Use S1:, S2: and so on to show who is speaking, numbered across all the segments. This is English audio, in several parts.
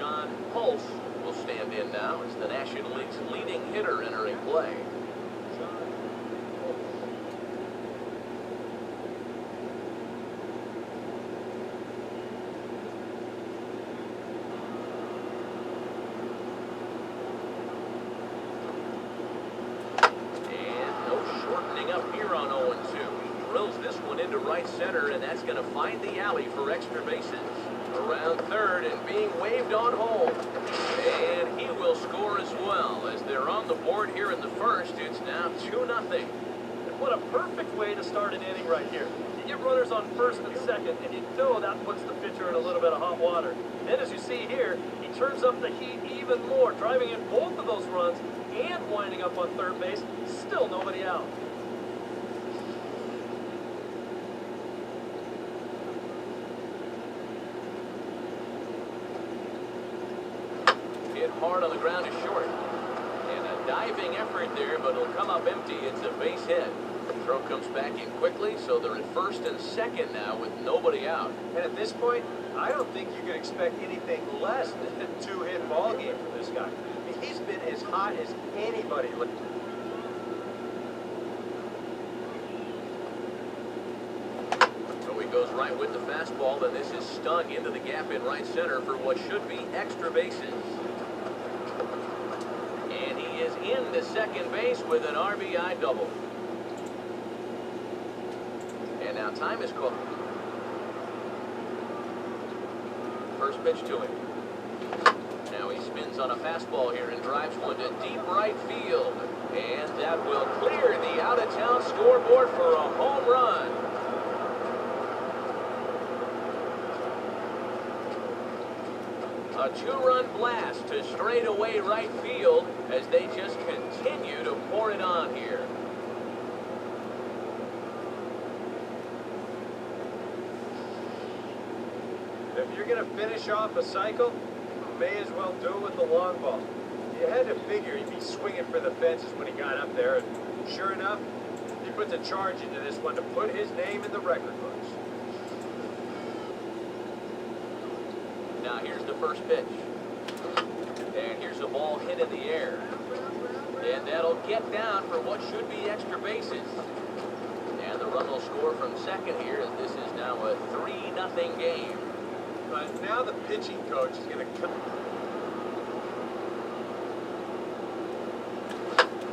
S1: John Pulse will stand in now as the National League's leading hitter entering play. Up here on 0-2. He drills this one into right center, and that's going to find the alley for extra bases. Around third and being waved on home. And he will score as well. As they're on the board here in the first, it's now 2-0.
S2: What a perfect way to start an inning right here. You get runners on first and second, and you know that puts the pitcher in a little bit of hot water. Then as you see here, he turns up the heat even more, driving in both of those runs and winding up on third base. Still nobody out.
S1: Hit hard on the ground is short. And a diving effort there, but it'll come up empty. It's a base hit. The throw comes back in quickly, so they're at first and second now with nobody out.
S3: And at this point, I don't think you can expect anything less than a two-hit ball game from this guy. I mean, he's been as hot as anybody.
S1: So he goes right with the fastball, and this is stung into the gap in right center for what should be extra bases. And he is into second base with an RBI double. And now time is called. First pitch to him. Now he spins on a fastball here and drives one to deep right field. And that will clear the out-of-town scoreboard for a home run. A two-run blast to straightaway right field as they just continue to pour it on here.
S3: If you're going to finish off a cycle, you may as well do it with the long ball. You had to figure he'd be swinging for the fences when he got up there, and sure enough, he put the charge into this one to put his name in the record books.
S1: Now here's the first pitch. And here's a ball hit in the air. And that'll get down for what should be extra bases. And the run will score from second here, as this is now a 3-0 game.
S3: But now the pitching coach is going to come.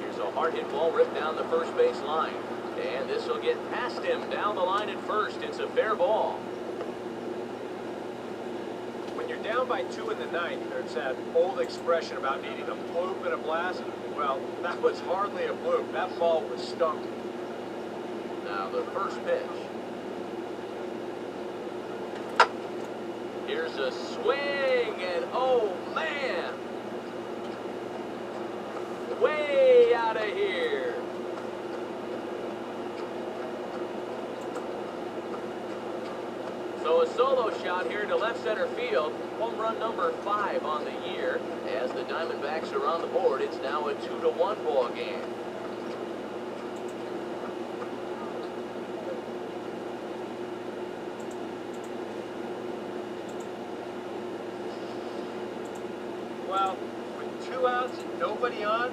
S1: Here's a hard hit ball ripped down the first base line. And this will get past him down the line at first. It's a fair ball.
S3: When you're down by 2 in the ninth, there's that old expression about needing a bloop and a blast. Well, that was hardly a bloop. That ball was stunk.
S1: Now the first pitch. Here's a swing, and oh man! Way out of here. So a solo shot here to left center field. Home run number 5 on the year. As the Diamondbacks are on the board, it's now a 2-1 ball game.
S3: Well, with 2 outs and nobody on,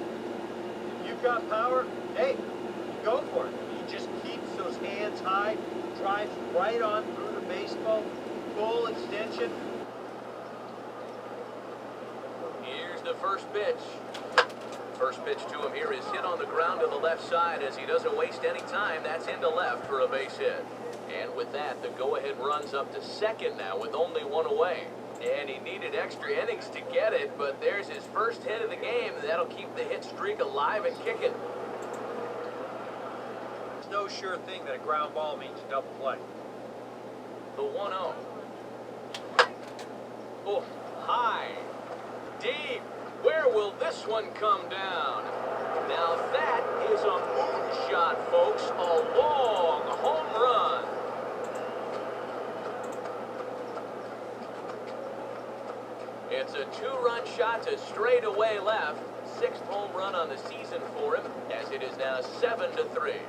S3: if you've got power, hey, you go for it. He just keeps those hands high, drives right on through the baseball, full extension.
S1: Here's the first pitch. First pitch to him here is hit on the ground to the left side as he doesn't waste any time. That's into left for a base hit. And with that, the go-ahead runs up to second now with only 1 away. And he needed extra innings to get it, but there's his first hit of the game. That'll keep the hit streak alive and kicking.
S3: There's no sure thing that a ground ball means a double play.
S1: The 1-0. Oh, high, deep. Where will this one come down? Now that is a moonshot, folks. A long home run. It's a 2-run shot to straightaway left. 6th home run on the season for him, as it is now 7-3.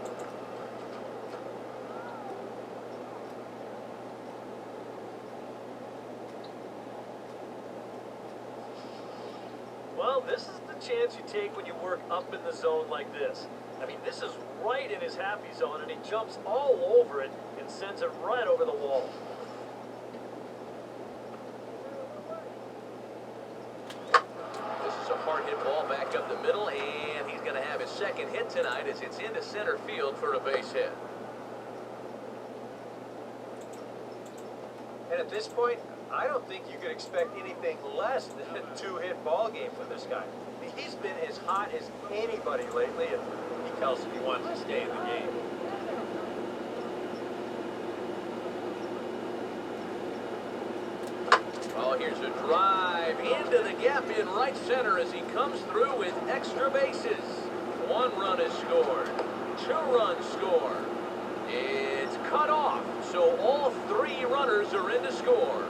S2: Well, this is the chance you take when you work up in the zone like this. I mean, this is right in his happy zone, and he jumps all over it and sends it right over the wall.
S1: This is a hard hit ball back up the middle, and he's going to have his second hit tonight as it's into center field for a base hit.
S3: And at this point, I don't think you could expect anything less than a two-hit ball game from this guy. I mean, he's been as hot as anybody lately, and he tells me he wants to stay in the game.
S1: Oh, here's a drive into the gap in right center as he comes through with extra bases. 1 run is scored. 2 runs scored. It's cut off, so all 3 runners are in to score.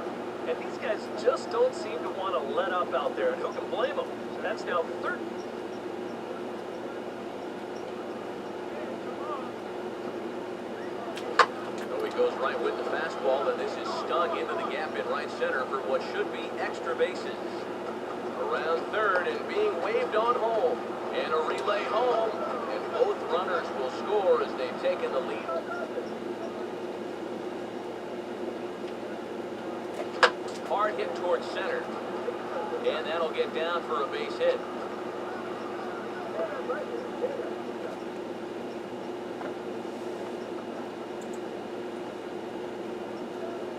S2: And these guys just don't seem to want to let up out there, and who can blame them? So that's now 3rd.
S1: So he goes right with the fastball, and this is stung into the gap in right center for what should be extra bases. Around 3rd and being waved on home. And a relay home, and both runners will score as they've taken the lead. Hard hit towards center, and that'll get down for a base hit.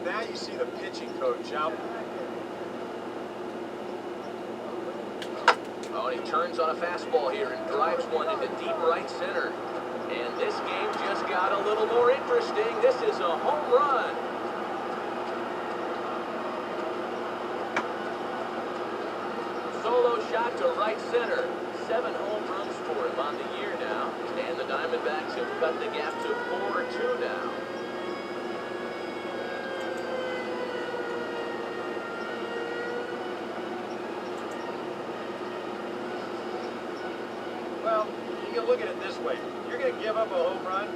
S3: Now you see the pitching coach out.
S1: Oh, and he turns on a fastball here and drives one into deep right center. And this game just got a little more interesting. This is a home run. Solo shot to right center. 7 home runs for him on the year now. And the Diamondbacks have cut the gap to 4-2 now.
S3: Well, you can look at it this way. You're going to give up a home run,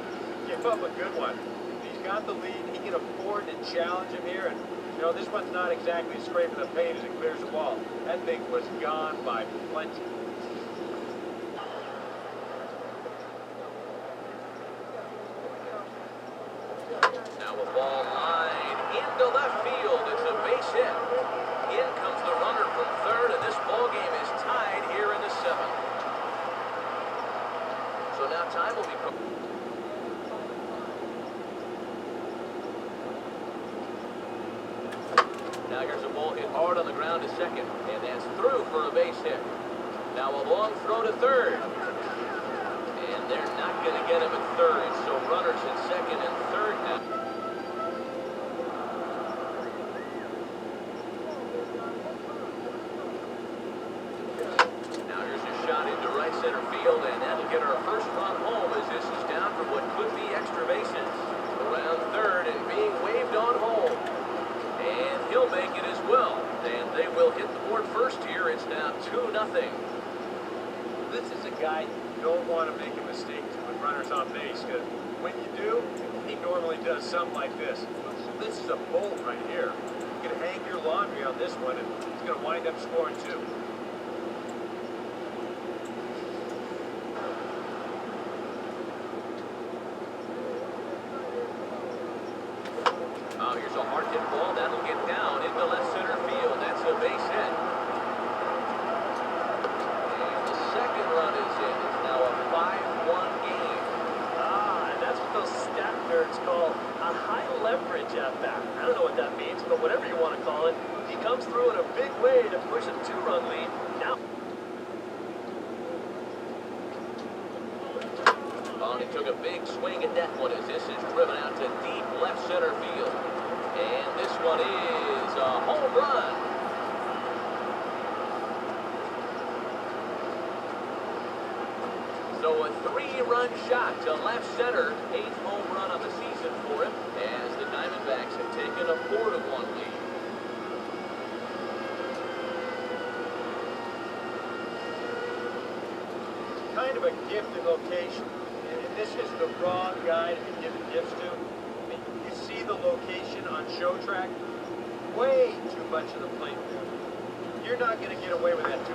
S3: give up a good one. He's got the lead. He can afford to challenge him here. And, you know, this one's not exactly scraping the paint as it clears the ball. That thing was gone by plenty.
S1: Now a ball line into left field. It's a base hit. In comes the runner from 3rd, and this ball game is tied here in the 7th. So now time will be. Now here's a ball hit hard on the ground to 2nd, and that's through for a base hit. Now a long throw to 3rd, and they're not going to get him at 3rd. So runners at 2nd and 3rd now. Now here's a shot into right center field, and that'll get our first run home as this is down for what could be extra bases. Around 3rd and being waved on home. And he'll make it as well. And they will hit the board first here. It's now 2-0.
S3: This is a guy you don't want to make a mistake with runners on base, because when you do, he normally does something like this. This is a bolt right here. You can hang your laundry on this one, and he's going to wind up scoring 2.
S1: Oh, here's a hard hit ball. That'll get down into left center field. That's a base hit. And the 2nd run is in. It's now a 5-1 game.
S2: And that's what those stat nerds call a high leverage at bat. I don't know what that means, but whatever you want to call it, he comes through in a big way to push a 2-run lead. Now.
S1: Oh, and he took a big swing at that one as this is driven out to deep left center field. And this one is a home run. So a 3-run shot to left center. 8th home run of the season for him as the Diamondbacks have taken a 4-1 lead.
S3: Kind of a gifted location. And this is the wrong guy to be giving gifts to. I mean, you see the location on show track? Way too much of the plate. You're not going to get away with that too